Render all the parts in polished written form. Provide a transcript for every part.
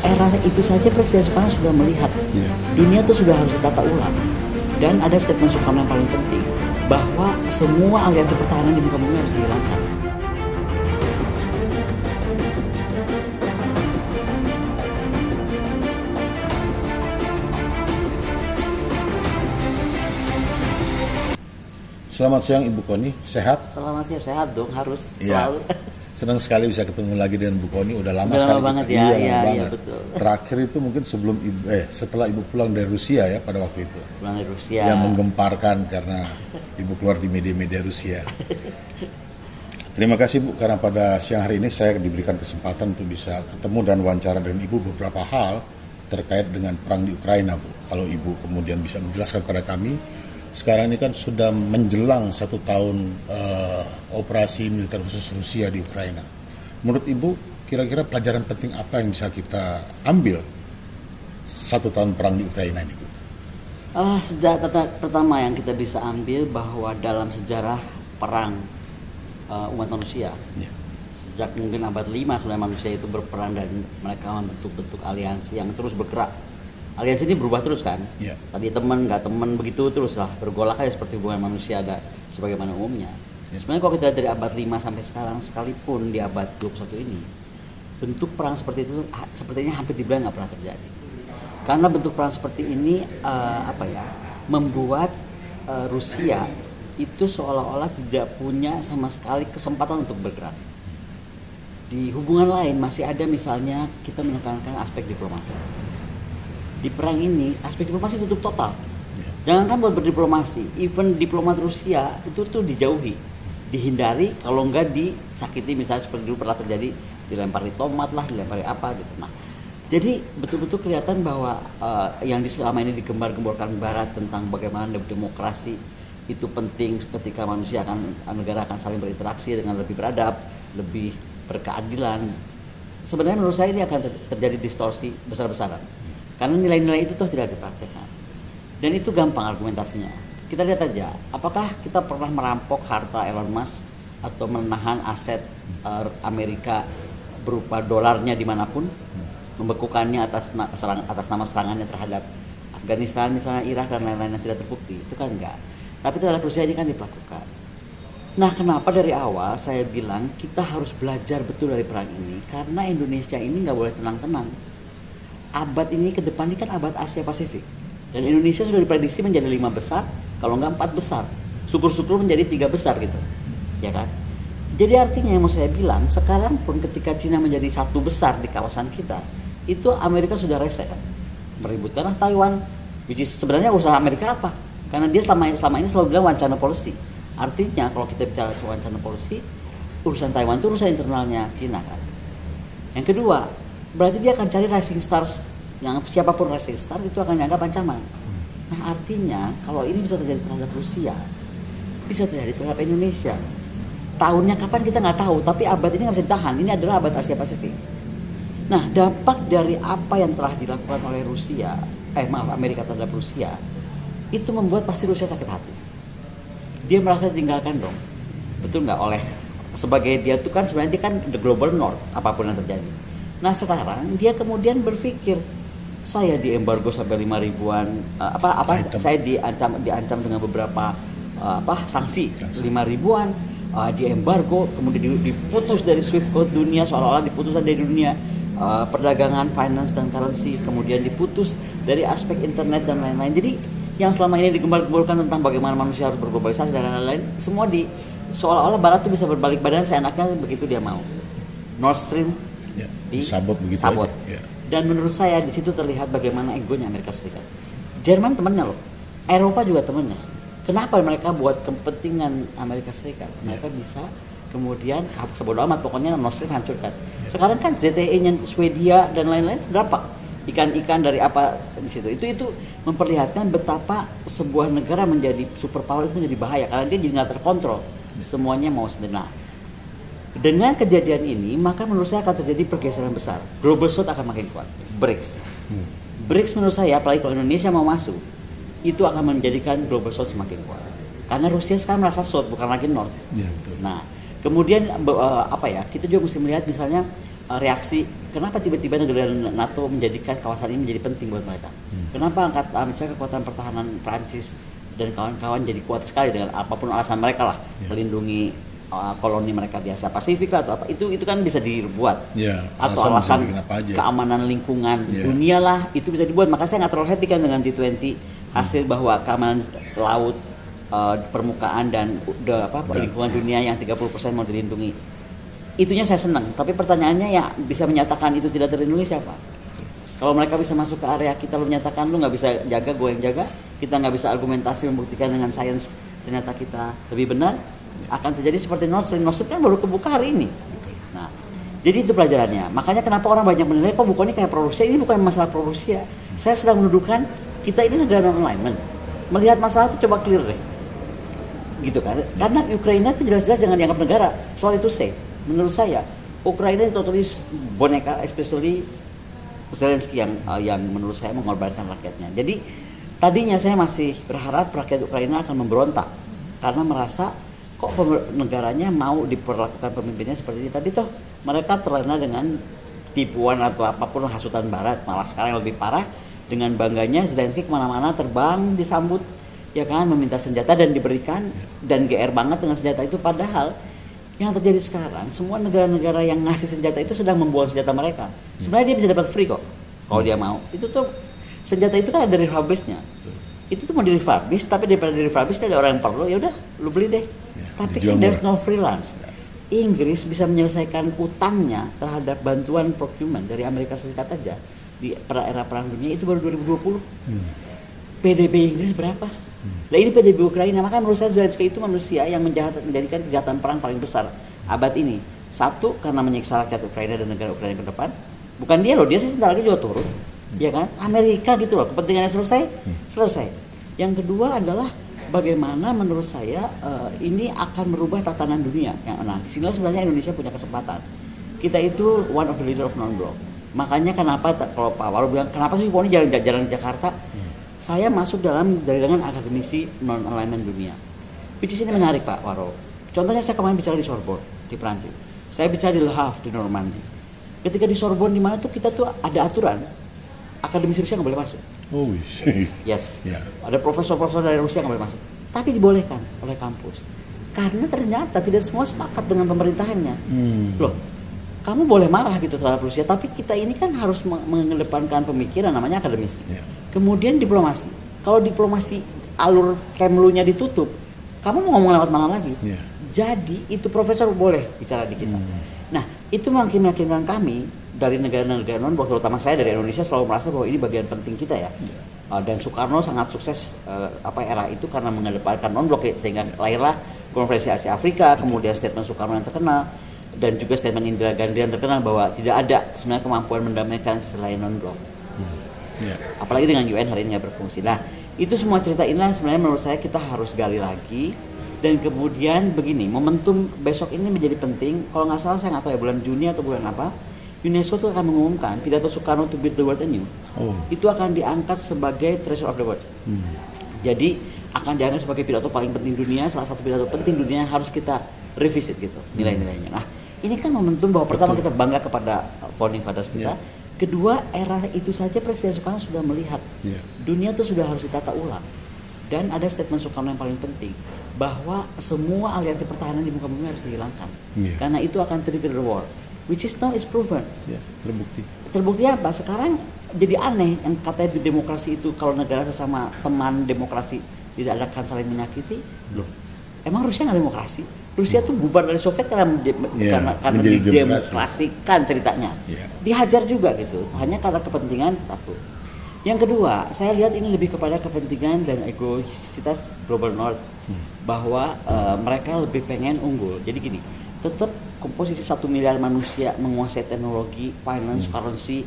era itu saja Presiden Soekarno sudah melihat dunia itu sudah harus ditata ulang. Dan ada statement Soekarno yang paling penting, bahwa semua aliansi pertahanan di muka bumi harus dihilangkan. Selamat siang Ibu Koni, sehat? Selamat siang, sehat dong, harus Ya. selalu. Senang sekali bisa ketemu lagi dengan Bu Koni, udah lama Udah sekali. lama banget ya, lama iya, banget. betul. Terakhir itu mungkin setelah Ibu pulang dari Rusia ya pada waktu itu. Pulang dari Rusia. Yang menggemparkan karena Ibu keluar di media-media Rusia. Terima kasih Bu, karena pada siang hari ini saya diberikan kesempatan untuk bisa ketemu dan wawancara dengan Ibu beberapa hal terkait dengan perang di Ukraina Bu. Kalau Ibu kemudian bisa menjelaskan kepada kami, sekarang ini kan sudah menjelang 1 tahun operasi militer khusus Rusia di Ukraina. Menurut Ibu, kira-kira pelajaran penting apa yang bisa kita ambil 1 tahun perang di Ukraina ini, Bu? Pertama yang kita bisa ambil bahwa dalam sejarah perang umat manusia, sejak mungkin abad 5 sebenarnya manusia itu berperan dan mereka membentuk aliansi yang terus bergerak. Aliansi ini berubah terus kan? Tadi teman, nggak teman, begitu terus lah bergolak aja seperti hubungan manusia ada sebagaimana umumnya. Sebenarnya kalau kita lihat dari abad 5 sampai sekarang, sekalipun di abad 21 ini, bentuk perang seperti itu sepertinya hampir dibilang nggak pernah terjadi. Karena bentuk perang seperti ini membuat Rusia itu seolah-olah tidak punya sama sekali kesempatan untuk bergerak. Di hubungan lain masih ada misalnya kita menekankan aspek diplomasi. Di perang ini aspek diplomasi tutup total. Jangankan buat berdiplomasi, even diplomat Rusia itu tuh dijauhi, dihindari, kalau enggak disakiti, misalnya seperti dulu pernah terjadi, dilempari tomat lah, dilempari apa gitu. Nah, jadi betul-betul kelihatan bahwa yang selama ini digembar-gemborkan Barat tentang bagaimana demokrasi itu penting ketika negara akan saling berinteraksi dengan lebih beradab, lebih berkeadilan. Sebenarnya menurut saya ini akan terjadi distorsi besar-besaran. Karena nilai-nilai itu tidak dipraktekkan. Dan itu gampang argumentasinya. Kita lihat aja, apakah kita pernah merampok harta Elon Musk atau menahan aset Amerika berupa dolarnya dimanapun, membekukannya atas nama serangannya terhadap Afghanistan, misalnya Irak dan lain-lain yang tidak terbukti, itu kan enggak. Tapi terhadap Rusia ini kan dilakukan. Nah, kenapa dari awal saya bilang kita harus belajar betul dari perang ini? Karena Indonesia ini nggak boleh tenang-tenang. Abad ini ke depan ini kan abad Asia Pasifik, dan Indonesia sudah diprediksi menjadi 5 besar, kalau enggak 4 besar, syukur-syukur menjadi 3 besar gitu, ya kan? Jadi artinya yang mau saya bilang, sekarang pun ketika Cina menjadi 1 besar di kawasan kita, itu Amerika sudah rese kan, meributkan Taiwan, which is sebenarnya usaha Amerika apa? Karena dia selama ini selalu bilang one China policy. Artinya kalau kita bicara one China policy, urusan Taiwan itu urusan internalnya Cina kan. Yang kedua, berarti dia akan cari rising stars, yang siapapun rising star itu akan dianggap ancaman. Nah, artinya kalau ini bisa terjadi terhadap Rusia, bisa terjadi terhadap Indonesia. Tahunnya kapan kita nggak tahu, tapi abad ini nggak bisa ditahan. Ini adalah abad Asia Pasifik. Nah, dampak dari apa yang telah dilakukan oleh Amerika terhadap Rusia, itu membuat pasti Rusia sakit hati. Dia merasa ditinggalkan dong, betul nggak? Sebagai dia tuh kan sebenarnya dia kan the global north, apapun yang terjadi. Nah, sekarang dia kemudian berpikir, saya diembargo sampai 5.000-an saya diancam dengan beberapa sanksi 5.000-an, diembargo, kemudian diputus dari Swift Code dunia, seolah-olah diputus dari dunia perdagangan, finance dan currency, kemudian diputus dari aspek internet dan lain-lain. Jadi yang selama ini digembar-gemborkan tentang bagaimana manusia harus berglobalisasi dan lain-lain, semua seolah-olah Barat itu bisa berbalik badan seenaknya begitu dia mau. Nord Stream disabot begitu aja. Ya. Dan menurut saya di situ terlihat bagaimana egonya Amerika Serikat. Jerman temannya loh, Eropa juga temannya. Kenapa mereka buat kepentingan Amerika Serikat? Mereka bisa kemudian sebodoh amat, pokoknya Nord Stream hancurkan. Sekarang kan ZTE-nya Swedia dan lain-lain berapa? Ikan-ikan dari apa di situ? Itu memperlihatkan betapa sebuah negara menjadi superpower itu menjadi bahaya karena dia jadi nggak terkontrol. Semuanya mau sendiri. Nah, dengan kejadian ini, maka menurut saya akan terjadi pergeseran besar. Global South akan makin kuat. BRICS. BRICS menurut saya, apalagi kalau Indonesia mau masuk, itu akan menjadikan Global South semakin kuat. Karena Rusia sekarang merasa South, bukan lagi North. Ya, betul. Nah, kemudian kita juga mesti melihat misalnya reaksi kenapa tiba-tiba negara NATO menjadikan kawasan ini menjadi penting buat mereka. Kenapa misalnya kekuatan pertahanan Prancis dan kawan-kawan jadi kuat sekali dengan apapun alasan mereka lah, melindungi koloni mereka biasa Pasifik lah atau apa, itu kan bisa dibuat. Atau alasan keamanan lingkungan dunia lah, itu bisa dibuat. Maka saya nggak terlalu happy kan dengan G20 hasil bahwa keamanan laut, permukaan dan lingkungan dunia yang 30% mau dilindungi. Itunya saya senang, tapi pertanyaannya ya bisa menyatakan itu tidak terlindungi siapa? Kalau mereka bisa masuk ke area kita lalu menyatakan lu nggak bisa jaga, gue yang jaga, kita nggak bisa argumentasi membuktikan dengan sains ternyata kita lebih benar, akan terjadi seperti Nord Stream. Nord Stream kan baru kebuka hari ini. Nah, jadi itu pelajarannya. Makanya kenapa orang banyak menilai kok buku ini kayak pro Rusia. Ini bukan masalah pro Rusia. Saya sedang menuduhkan kita ini negara non-alignment. Melihat masalah itu coba clear deh. Gitu kan? Karena Ukraina itu jelas-jelas jangan dianggap negara. Soal itu menurut saya Ukraina itu totally boneka, especially Zelensky yang menurut saya mengorbankan rakyatnya. Jadi tadinya saya masih berharap rakyat Ukraina akan memberontak karena merasa kok negaranya mau diperlakukan pemimpinnya seperti ini. Tadi toh mereka terlena dengan tipuan atau apapun hasutan Barat. Malah sekarang yang lebih parah, dengan bangganya Zelensky kemana-mana terbang disambut ya kan, meminta senjata dan diberikan, dan GR banget dengan senjata itu. Padahal yang terjadi sekarang, semua negara-negara yang ngasih senjata itu sedang membuang senjata mereka. Sebenarnya dia bisa dapat free kok, kalau dia mau. Itu tuh senjata itu kan ada refurbish-nya. Itu tuh mau di refurbish, tapi daripada di refurbish ada orang yang perlu, ya udah, lu beli deh. Tapi kan there's no freelance. Inggris bisa menyelesaikan utangnya terhadap bantuan procurement dari Amerika Serikat aja di era perang dunia itu baru 2020. PDB Inggris berapa? Nah ini PDB Ukraina. Makanya menurut saya Zelensky itu manusia yang menjadikan kejahatan perang paling besar abad ini. Satu, karena menyiksa rakyat Ukraina dan negara Ukraina ke depan. Bukan dia loh, dia sih sebentar lagi juga turun. Ya kan? Amerika gitu loh, kepentingannya selesai. Yang kedua adalah bagaimana menurut saya ini akan merubah tatanan dunia. Nah, di sini sebenarnya Indonesia punya kesempatan. Kita itu one of the leader of non-bloc. Makanya kenapa kalau Pak Waro bilang kenapa sih Poni jalan di Jakarta? Saya masuk dalam jaringan akademisi non-alignment dunia. Which is ini menarik Pak Waro. Contohnya saya kemarin bicara di Sorbonne di Prancis. Saya bicara di Le Havre di Normandy. Ketika di Sorbonne di mana tuh kita tuh ada aturan akademisi Rusia nggak boleh masuk. Oh, yes. Ada profesor-profesor dari Rusia nggak boleh masuk. Tapi dibolehkan oleh kampus. Karena ternyata tidak semua sepakat dengan pemerintahannya. Loh, kamu boleh marah gitu terhadap Rusia, tapi kita ini kan harus mengedepankan pemikiran namanya akademisi. Kemudian diplomasi. Kalau diplomasi alur Kemlu-nya ditutup, kamu mau ngomong lewat mana lagi? Jadi itu profesor boleh bicara di kita. Nah, itu makin meyakinkan kami dari negara-negara non-blok, terutama saya dari Indonesia selalu merasa bahwa ini bagian penting kita ya. Dan Soekarno sangat sukses era itu karena mengedepankan non-blok sehingga lahirlah Konferensi Asia Afrika, kemudian statement Soekarno yang terkenal dan juga statement Indira Gandhi yang terkenal bahwa tidak ada sebenarnya kemampuan mendamaikan selain non-blok. Apalagi dengan UN hari ini nggak berfungsi. Nah, itu semua cerita inilah sebenarnya menurut saya kita harus gali lagi. Dan kemudian begini, momentum besok ini menjadi penting. Kalau nggak salah saya nggak tahu ya bulan Juni atau bulan apa, UNESCO itu akan mengumumkan pidato Soekarno to build the world anew. Itu akan diangkat sebagai treasure of the world. Jadi akan dianggap sebagai pidato paling penting dunia, salah satu pidato penting dunia yang harus kita revisit gitu nilai-nilainya. Nah, ini kan momentum bahwa pertama kita bangga kepada founding fathers kita. Kedua, era itu saja Presiden Soekarno sudah melihat dunia itu sudah harus ditata ulang. Dan ada statement Soekarno yang paling penting bahwa semua aliansi pertahanan di muka bumi harus dihilangkan. Karena itu akan trigger the war. Which is now is proven. Terbukti. Terbukti apa? Sekarang jadi aneh yang katanya di demokrasi itu kalau negara sesama teman demokrasi tidak akan saling menyakiti. Loh, emang Rusia nggak demokrasi? Rusia tuh bubar dari Soviet karena didemokrasikan ceritanya. Dihajar juga gitu, hanya karena kepentingan satu. Yang kedua, saya lihat ini lebih kepada kepentingan dan egoisitas Global North, bahwa mereka lebih pengen unggul. Jadi gini, tetap komposisi 1 miliar manusia menguasai teknologi, finance, currency,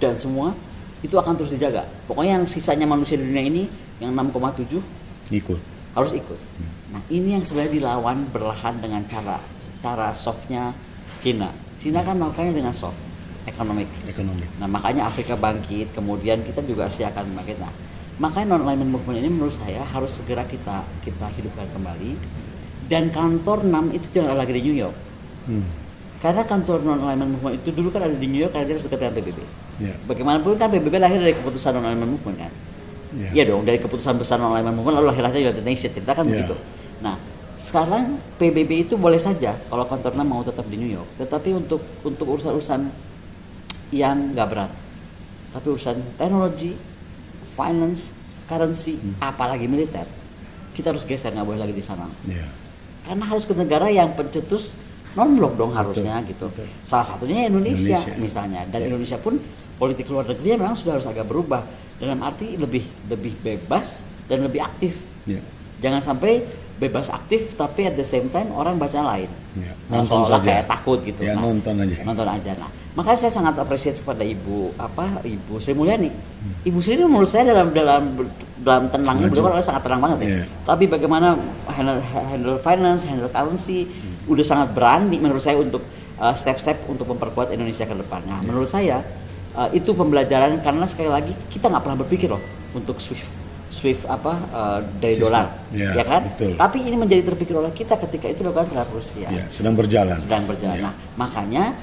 dan semua itu akan terus dijaga. Pokoknya yang sisanya manusia di dunia ini, yang 6,7 harus ikut. Nah ini yang sebenarnya dilawan berlahan dengan cara softnya Cina. Cina kan makanya dengan soft, ekonomi. Nah makanya Afrika bangkit, kemudian kita juga Asia akan bangkit. Nah makanya non-alignment movement ini menurut saya harus segera kita hidupkan kembali. Dan kantor 6 itu jangan lagi di New York. Karena kantor non-alignment movement itu dulu kan ada di New York karena dia harus dekat dengan PBB. Yeah. Bagaimanapun kan PBB lahir dari keputusan non-alignment movement kan. Iya dong, dari keputusan besar non-alignment movement lalu lahirnya United Nations, cerita kan begitu. Nah, sekarang PBB itu boleh saja kalau kantornya mau tetap di New York, tetapi untuk urusan-urusan yang nggak berat, tapi urusan teknologi, finance, currency, apalagi militer, kita harus geser, nggak boleh lagi di sana. Yeah. Karena harus ke negara yang pencetus non-blok dong harusnya gitu. Betul. Salah satunya Indonesia misalnya, dan Indonesia pun politik luar negerinya memang sudah harus agak berubah dalam arti lebih bebas dan lebih aktif. Yeah. Jangan sampai bebas aktif tapi at the same time orang baca lain. Yeah. Nonton saja. Kayak takut gitu. Ya, nah, nonton aja. Nah, makanya saya sangat apresiasi kepada Ibu Sri Mulyani. Ibu Sri ini menurut saya dalam tenangnya beliau kan sangat tenang banget ya. Yeah. Tapi bagaimana handle finance, handle currency, udah sangat berani menurut saya untuk step-step untuk memperkuat Indonesia ke depan. Nah, menurut saya itu pembelajaran karena sekali lagi kita nggak pernah berpikir loh untuk Swift dari dolar, ya kan? Betul. Tapi ini menjadi terpikir oleh kita ketika itu dilakukan terhadap Rusia. Ya, sedang berjalan. Ya. Nah, makanya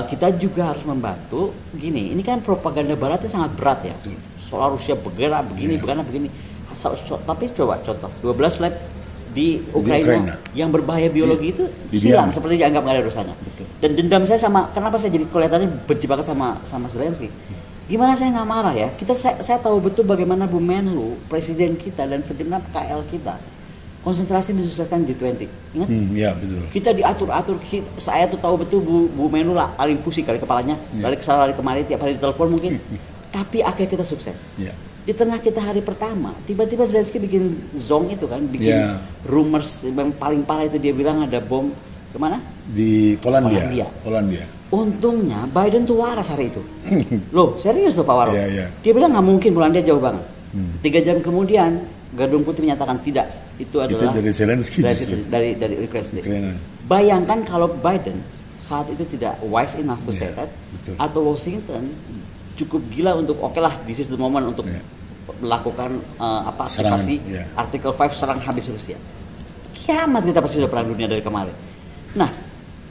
kita juga harus membantu. Gini, ini kan propaganda Baratnya sangat berat ya. Soal Rusia bergerak begini. Tapi coba contoh 12 lab di Ukraina yang berbahaya biologi itu silang seperti dianggap nggak ada dosanya. Betul. Dan dendam saya kenapa saya jadi kelihatannya benci banget sama Zelensky. Gimana saya nggak marah ya? Saya tahu betul bagaimana Bu Menlu, presiden kita dan segenap KL kita konsentrasi menyukseskan G20. Ingat? Ya betul. Kita diatur-atur. Saya tuh tahu betul Bu Menlu lah paling pusing kali kepalanya. Dari kesana dari kemari tiap hari ditelepon mungkin. Tapi akhirnya kita sukses. Di tengah kita hari pertama, tiba-tiba Zelensky bikin zong itu kan, bikin rumors yang paling parah itu dia bilang ada bom kemana? Di Polandia. Untungnya Biden tuh waras hari itu. Loh, serius tuh Pak Waro. Dia bilang nggak mungkin Polandia jauh banget. 3 jam kemudian Gedung Putih menyatakan tidak. Itu adalah dari Zelensky dari Ukraina. Bayangkan kalau Biden saat itu tidak wise enough to say that, atau Washington cukup gila untuk this is the moment untuk melakukan aktivasi Artikel 5 serang habis Rusia. Kiamat kita pasti sudah perang dunia dari kemarin. Nah,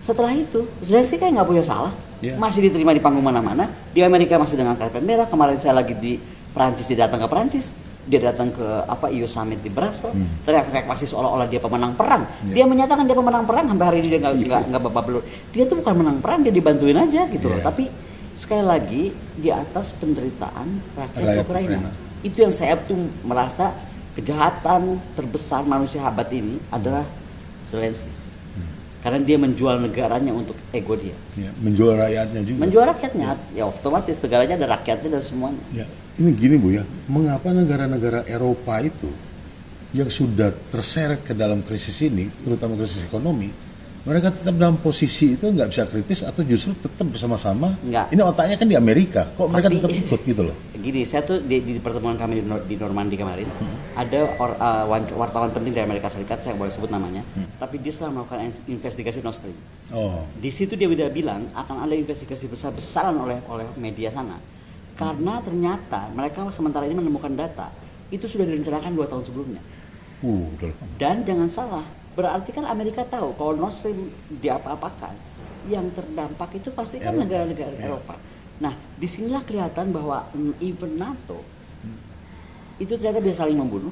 setelah itu Zelensky kayak nggak punya salah, masih diterima di panggung mana-mana. Di Amerika masih dengan karpet merah. Kemarin saya lagi di Perancis, dia datang ke Perancis, dia datang ke EU Summit di Brussels, teriak-teriak pasti seolah-olah dia pemenang perang. Dia menyatakan dia pemenang perang, sampai hari ini dia nggak babak belur. Dia tuh bukan menang perang, dia dibantuin aja gitu loh. Tapi sekali lagi di atas penderitaan rakyat Ukraina. Itu yang saya tuh merasa kejahatan terbesar manusia abad ini adalah Zelensky. Karena dia menjual negaranya untuk ego dia. Menjual rakyatnya juga. Menjual rakyatnya, ya otomatis negaranya ada rakyatnya dan semuanya. Ini gini Bu ya, mengapa negara-negara Eropa itu yang sudah terseret ke dalam krisis ini, terutama krisis ekonomi, mereka tetap dalam posisi itu nggak bisa kritis atau justru tetap bersama-sama? Enggak. Ini otaknya kan di Amerika, kok mereka tetap ikut gitu loh? Gini, saya tuh di pertemuan kami di Normandy kemarin, ada wartawan penting dari Amerika Serikat, saya boleh sebut namanya, tapi dia sedang melakukan investigasi Nord Stream. Di situ dia bilang akan ada investigasi besar-besaran oleh media sana, karena ternyata mereka sementara ini menemukan data itu sudah direncanakan 2 tahun sebelumnya. Dan jangan salah, berarti kan Amerika tahu kalau Nord Stream diapa-apakan, yang terdampak itu pasti kan negara-negara Eropa. Nah, disinilah kelihatan bahwa even NATO itu ternyata bisa saling membunuh.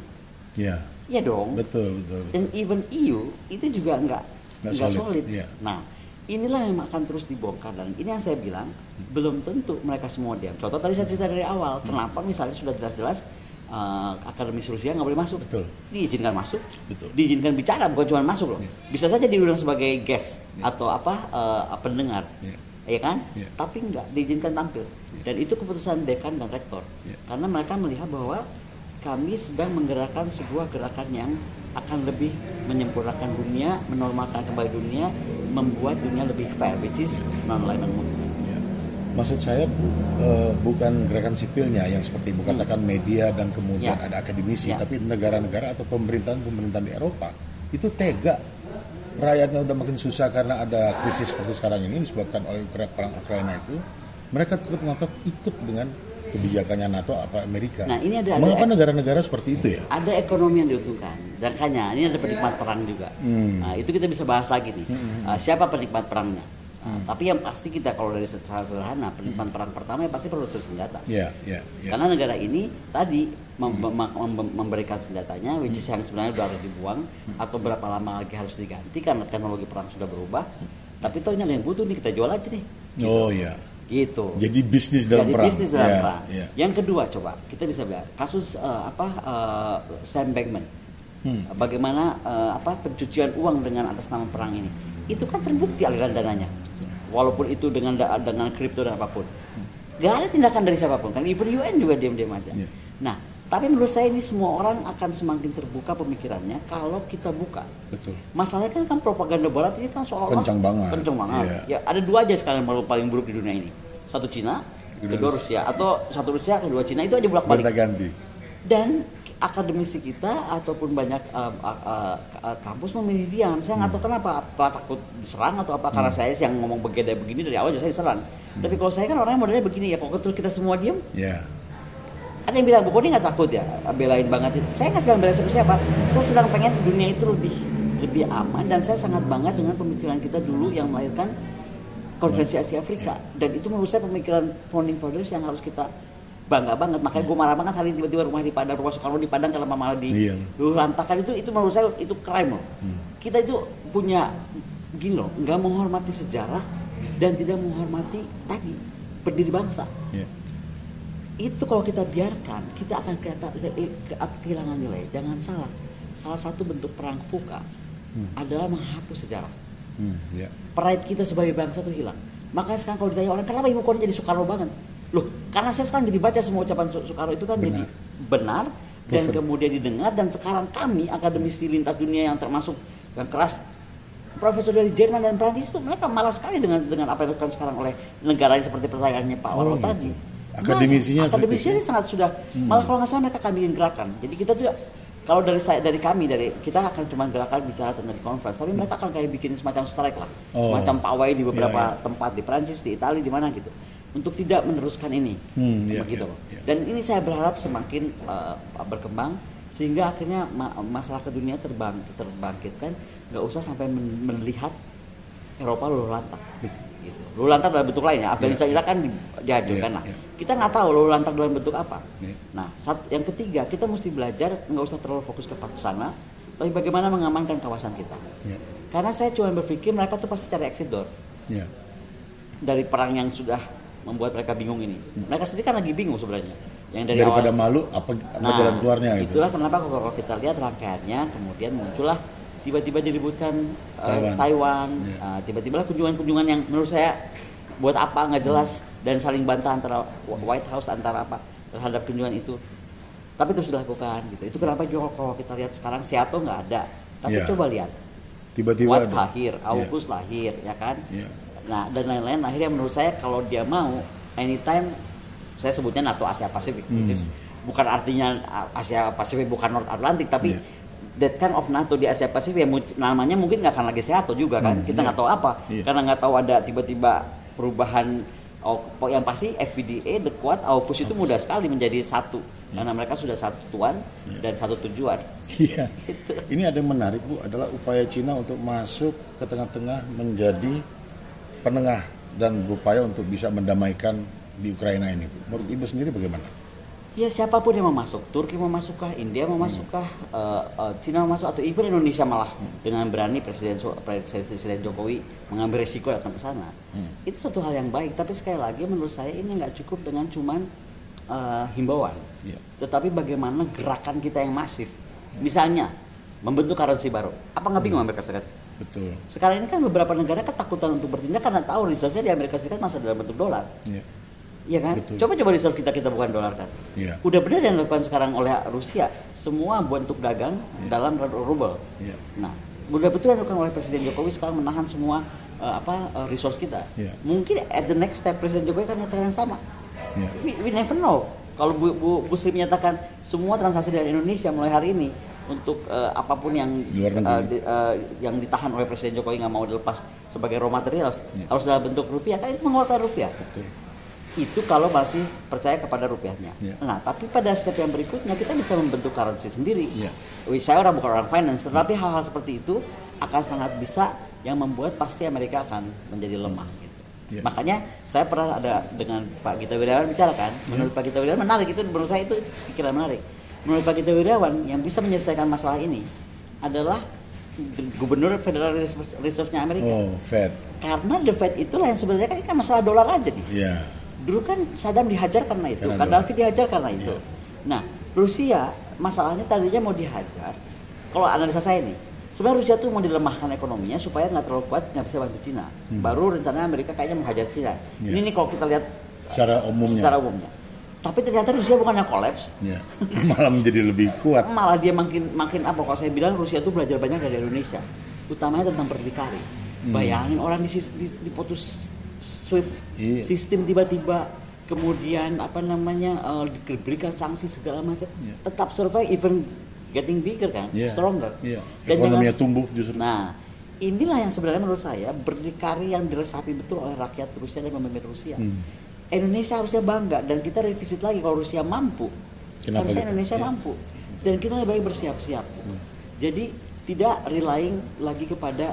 Iya dong. Betul. Dan even EU itu juga nggak solid. Nah, inilah yang akan terus dibongkar, dan ini yang saya bilang belum tentu mereka semua diam. Contoh tadi saya cerita dari awal, kenapa misalnya sudah jelas-jelas akademis Rusia nggak boleh masuk. Diizinkan masuk, diizinkan bicara, bukan cuma masuk loh. Bisa saja diundang sebagai guest atau pendengar, ya kan? Tapi nggak diizinkan tampil. Dan itu keputusan dekan dan rektor, karena mereka melihat bahwa kami sedang menggerakkan sebuah gerakan yang akan lebih menyempurnakan dunia, menormalkan kembali dunia, membuat dunia lebih fair, which is non-alignment movement. Maksud saya bukan gerakan sipilnya yang seperti Ibu katakan media dan kemudian ada akademisi, tapi negara-negara atau pemerintahan di Eropa itu tega. Rakyatnya udah makin susah karena ada krisis seperti sekarang ini disebabkan oleh perang Ukraina itu. Mereka tetap ngotot ikut dengan kebijakannya NATO apa Amerika. Nah, ini mengapa negara-negara seperti itu ya? Ada ekonomi yang diuntungkan. Dan makanya ini ada penikmat perang juga. Nah, itu kita bisa bahas lagi nih. Siapa penikmat perangnya? Tapi yang pasti kita kalau dari secara sederhana penerimaan perang pertama ya pasti perlu senjata. Karena negara ini tadi memberikan senjatanya, which is yang sebenarnya udah harus dibuang atau berapa lama lagi harus diganti karena teknologi perang sudah berubah. Tapi toh ini ada yang butuh nih, kita jual aja nih. Gitu. Gitu. Jadi bisnis dalam perang. Perang. Yang kedua coba kita bisa lihat kasus Sam Bankman. Bagaimana pencucian uang dengan atas nama perang ini. Itu kan terbukti aliran dananya. Walaupun itu dengan kripto dan apapun. Gak ada tindakan dari siapapun kan, even UN juga diam-diam aja. Nah, tapi menurut saya ini semua orang akan semakin terbuka pemikirannya kalau kita buka. Betul. Masalahnya kan propaganda barat ini kan seolah-olah kencang banget. Ya, ada dua aja sekarang paling buruk di dunia ini. Satu Cina, kedua Rusia, atau satu Rusia, kedua Cina, itu aja bolak-balik. Ganti. Dan akademisi kita ataupun banyak kampus memilih diam. Saya nggak tahu kenapa, apa takut diserang atau apa, karena saya yang ngomong begini dari awal saya diserang. Tapi kalau saya kan orangnya modelnya begini ya, pokoknya terus kita semua diam. Ada yang bilang, Bu Koni nggak takut ya, belain banget. Saya nggak sedang bela siapa, saya sedang pengen dunia itu lebih aman, dan saya sangat bangga dengan pemikiran kita dulu yang melahirkan Konferensi Asia Afrika. Dan itu menurut saya pemikiran founding fathers yang harus kita bangga banget. Makanya gue marah banget hari ini tiba-tiba rumah Soekarno di Padang kalau malah dilantakan. Itu menurut saya itu crime loh. Kita itu punya gini loh, nggak menghormati sejarah dan tidak menghormati tadi pendiri bangsa. Itu kalau kita biarkan, kita akan kehilangan nilai. Jangan salah satu bentuk perang Fuka adalah menghapus sejarah. Pride kita sebagai bangsa itu hilang. Makanya sekarang kalau ditanya orang, kenapa Ibu Koni jadi Soekarno banget? Loh, karena saya sekarang jadi baca semua ucapan Soekarno itu kan jadi benar dan kemudian didengar, dan sekarang kami akademisi lintas dunia yang termasuk yang keras, profesor dari Jerman dan Prancis itu mereka malas sekali dengan apa yang dilakukan sekarang oleh negara seperti pertanyaannya Pak Warlo tadi. Akademisinya sangat sudah malah kalau nggak salah mereka akan bikin gerakan. Jadi kita tuh kalau dari kami kita akan cuma gerakan bicara tentang conference, tapi mereka akan kayak bikin semacam strike lah, semacam pawai di beberapa tempat di Prancis, di Italia, di mana gitu, untuk tidak meneruskan ini, begitu loh. Dan ini saya berharap semakin berkembang sehingga akhirnya masalah ke dunia terbangkitkan, nggak usah sampai melihat Eropa luluh lantak. Gitu. Luluh lantak dalam bentuk lain ya, Afghanistan Irak kan dihancurkan. Kita nggak tahu luluh lantak dalam bentuk apa. Nah, yang ketiga kita mesti belajar nggak usah terlalu fokus ke sana, tapi bagaimana mengamankan kawasan kita. Karena saya cuma berpikir mereka tuh pasti cari exit door dari perang yang sudah membuat mereka bingung ini. Mereka sendiri kan lagi bingung sebenarnya. Yang daripada malu apa jalan keluarnya itu. Itulah kenapa kalau kita lihat rangkaiannya kemudian muncullah tiba-tiba diributkan Taiwan, tiba-tiba kunjungan-kunjungan yang menurut saya buat apa nggak jelas dan saling bantah antara White House antara apa terhadap kunjungan itu. Tapi terus dilakukan gitu. Itu kenapa juga kalau kita lihat sekarang Seattle nggak ada, tapi coba lihat tiba-tiba Watt lahir, AUKUS lahir, ya kan? Nah dan lain-lain akhirnya menurut saya kalau dia mau anytime, saya sebutnya NATO Asia Pasifik, bukan artinya Asia Pasifik bukan North Atlantic, tapi that kind of NATO di Asia Pasifik yang namanya mungkin nggak akan lagi Seattle juga kan, kita nggak tahu apa, karena nggak tahu ada tiba-tiba perubahan. Yang pasti FPDA, The Quad, AUKUS itu mudah sekali menjadi satu karena mereka sudah satu tuan dan satu tujuan. Gitu. Ini ada yang menarik Bu, adalah upaya Cina untuk masuk ke tengah-tengah menjadi penengah dan berupaya untuk bisa mendamaikan di Ukraina ini. Menurut Ibu sendiri bagaimana? Ya siapapun yang mau masuk, Turki mau masukkah, India mau masukkah, Cina mau masuk, atau even Indonesia malah dengan berani Presiden Jokowi mengambil risiko datang ke sana, itu satu hal yang baik. Tapi sekali lagi menurut saya ini nggak cukup dengan cuman himbauan, tetapi bagaimana gerakan kita yang masif, misalnya membentuk currency baru. Apa nggak bingung Amerika Serikat? Betul. Sekarang ini kan beberapa negara ketakutan untuk bertindak karena tahu reserve-nya di Amerika Serikat masih dalam bentuk dolar. Iya kan? Betul. Coba reserve kita bukan dolar kan? Udah benar yang dilakukan sekarang oleh Rusia, semua bentuk dagang dalam rubel. Nah, udah betul yang dilakukan oleh Presiden Jokowi sekarang menahan semua resource kita. Mungkin at the next step Presiden Jokowi akan menyatakan yang sama. We never know. Kalau Bu Sri menyatakan semua transaksi dari Indonesia mulai hari ini untuk apapun yang ditahan oleh Presiden Jokowi nggak mau dilepas sebagai raw materials harus dalam bentuk rupiah, kan itu menguatkan rupiah. Betul. Itu kalau masih percaya kepada rupiahnya. Nah, tapi pada step yang berikutnya kita bisa membentuk currency sendiri. Saya bukan orang finance, tetapi hal-hal seperti itu akan sangat bisa yang membuat pasti Amerika akan menjadi lemah gitu. Yeah. Makanya saya pernah ada dengan Pak Gita Wirjawan bicara kan, menurut Pak Gita Wirjawan menarik, itu menurut saya itu pikiran menarik. Menurut Pak Gita Wirjawan yang bisa menyelesaikan masalah ini adalah Gubernur Federal Reserve-nya Amerika. Oh, Fed. Karena the Fed itulah yang sebenarnya kan masalah dolar aja nih. Yeah. Dulu kan Saddam dihajar karena itu, Gaddafi dihajar karena itu. Nah, Rusia masalahnya tadinya mau dihajar. Kalau analisa saya nih, sebenarnya Rusia tuh mau dilemahkan ekonominya supaya nggak terlalu kuat, nggak bisa bantu Cina. Baru rencananya Amerika kayaknya mau hajar Cina. Ini nih kalau kita lihat secara umumnya. Tapi ternyata Rusia bukannya kolaps, malah menjadi lebih kuat. Malah dia makin apa? Kalau saya bilang Rusia tuh belajar banyak dari Indonesia, utamanya tentang berdikari. Bayangin orang diputus SWIFT sistem tiba-tiba, kemudian diberikan sanksi segala macam, tetap survive, even getting bigger kan, stronger. Dan ekonominya tumbuh justru. Nah, inilah yang sebenarnya menurut saya berdikari yang diresapi betul oleh rakyat Rusia dan pemimpin Rusia. Indonesia harusnya bangga dan kita revisit lagi kalau Rusia mampu. Harusnya Indonesia mampu dan kita lebih baik bersiap-siap. Jadi tidak relying lagi kepada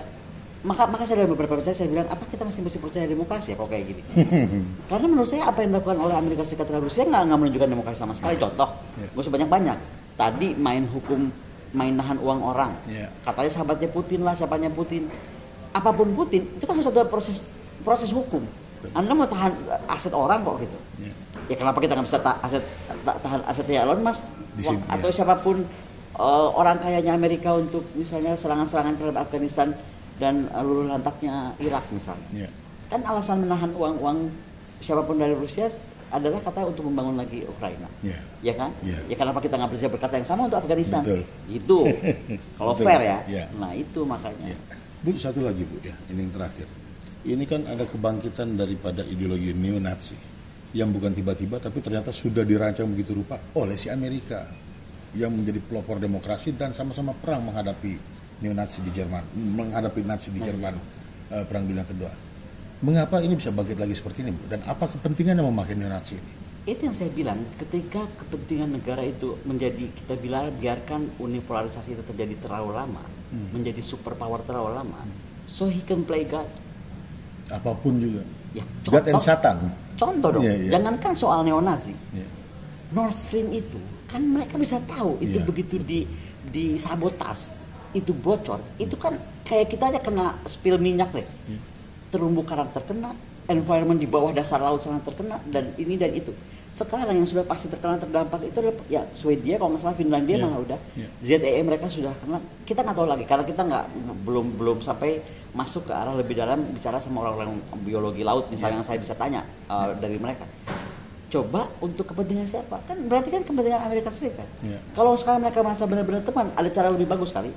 maka saya dalam beberapa saya bilang apa kita masih percaya demokrasi ya kalau kayak gini. Karena menurut saya apa yang dilakukan oleh Amerika Serikat terhadap Rusia nggak menunjukkan demokrasi sama sekali. Contoh, nggak usah banyak-banyak. Tadi main nahan uang orang. Katanya sahabatnya Putin lah, siapanya Putin. Apapun Putin itu kan harus ada proses hukum. Anda mau tahan aset orang kok gitu. Ya kenapa kita nggak bisa tahan asetnya Elon Musk atau siapapun orang kayanya Amerika untuk misalnya serangan-serangan terhadap Afghanistan dan luluh lantaknya Irak misalnya. Kan alasan menahan uang siapapun dari Rusia adalah kata untuk membangun lagi Ukraina. Ya kan? Ya kenapa kita nggak bisa berkata yang sama untuk Afghanistan? Itu kalau fair ya. Nah itu makanya. Bu, satu lagi Bu ya, ini yang terakhir. Ini kan ada kebangkitan daripada ideologi neo-Nazi yang bukan tiba-tiba tapi ternyata sudah dirancang begitu rupa oleh si Amerika yang menjadi pelopor demokrasi dan sama-sama perang menghadapi neo-Nazi di Jerman, menghadapi Nazi di Jerman Perang Dunia Kedua. Mengapa ini bisa bangkit lagi seperti ini, Bu? Dan apa kepentingannya memakai neo-Nazi ini? Itu yang saya bilang, ketika kepentingan negara itu menjadi, kita biarkan unipolarisasi itu terjadi terlalu lama, menjadi superpower terlalu lama, so he can play God. Apapun juga. God and Satan. Contoh dong, jangankan soal neo-Nazi. Nord Stream itu, kan mereka bisa tahu itu begitu disabotas, itu bocor, itu kan kayak kita aja kena spill minyak deh. Terumbu karang terkena, environment di bawah dasar laut sangat terkena, dan ini dan itu. Sekarang yang sudah pasti terdampak itu adalah Swedia, kalau nggak salah Finlandia malah udah, ZEE mereka sudah kena. Kita nggak tahu lagi karena kita belum sampai masuk ke arah lebih dalam bicara sama orang-orang biologi laut misalnya yang saya bisa tanya dari mereka. Coba untuk kepentingan siapa? Kan berarti kan kepentingan Amerika Serikat. Kalau sekarang mereka merasa benar-benar teman, ada cara lebih bagus kali.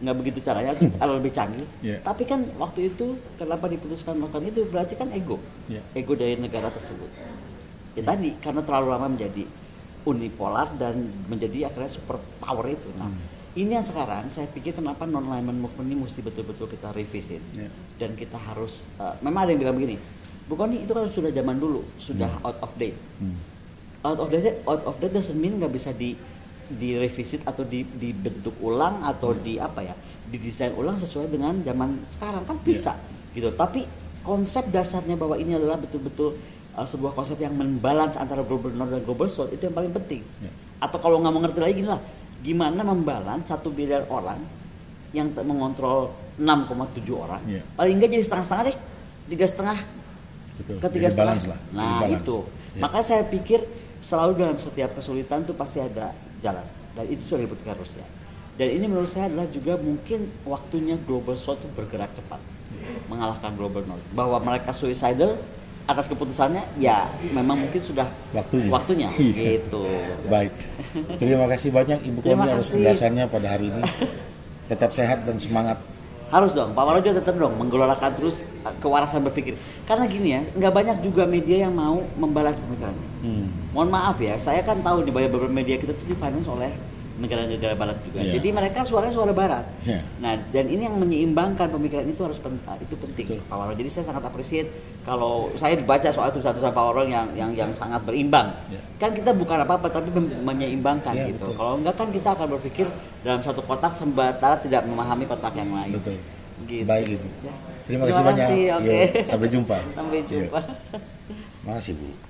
Nggak begitu caranya, ada lebih canggih. Tapi kan waktu itu kenapa diputuskan melakukan itu berarti kan ego dari negara tersebut. Ya tadi karena terlalu lama menjadi unipolar dan menjadi akhirnya super power itu. Nah, ini yang sekarang saya pikir kenapa non-alignment movement ini mesti betul-betul kita revisit dan kita harus memang ada yang bilang begini, Bu Koni itu kan sudah zaman dulu, sudah out of date. Out of date doesn't mean nggak bisa di revisit atau dibentuk ulang atau didesain ulang sesuai dengan zaman sekarang kan bisa gitu. Tapi konsep dasarnya bahwa ini adalah betul-betul sebuah konsep yang membalance antara global north dan global south itu yang paling penting. Atau kalau nggak mau ngerti lagi gini lah, gimana membalance 1 miliar orang yang mengontrol 6,7 orang, paling nggak jadi setengah-setengah deh, 3,5 ke 3,5. Nah itu, maka saya pikir selalu dalam setiap kesulitan tuh pasti ada jalan, dan itu sudah dibuktikan Rusia. Dan ini menurut saya adalah juga mungkin waktunya global south bergerak cepat mengalahkan global north. Bahwa mereka suicidal atas keputusannya, ya memang mungkin sudah waktunya gitu. Baik, terima kasih banyak Ibu Koni atas penjelasannya pada hari ini. Tetap sehat dan semangat. Harus dong, Pak Warojo tetap dong menggelorakan terus kewarasan berpikir. Karena gini ya, nggak banyak juga media yang mau membalas pemikirannya. Mohon maaf ya, saya kan tahu di beberapa media kita tuh di-finance oleh negara-negara barat juga. Jadi mereka suaranya suara barat. Nah, dan ini yang menyeimbangkan pemikiran itu harus itu penting, Pak Warojo. Jadi saya sangat appreciate kalau saya baca soal tulisan-tulisan Pak Warojo yang sangat berimbang. Kan kita bukan apa-apa tapi menyeimbangkan gitu. Kalau enggak kan kita akan berpikir dalam satu kotak sementara tidak memahami kotak yang lain. Gitu. Baik Ibu. Ya. Terima kasih banyak. Oke. Yo, sampai jumpa. Sampai jumpa. Yo. Makasih Bu.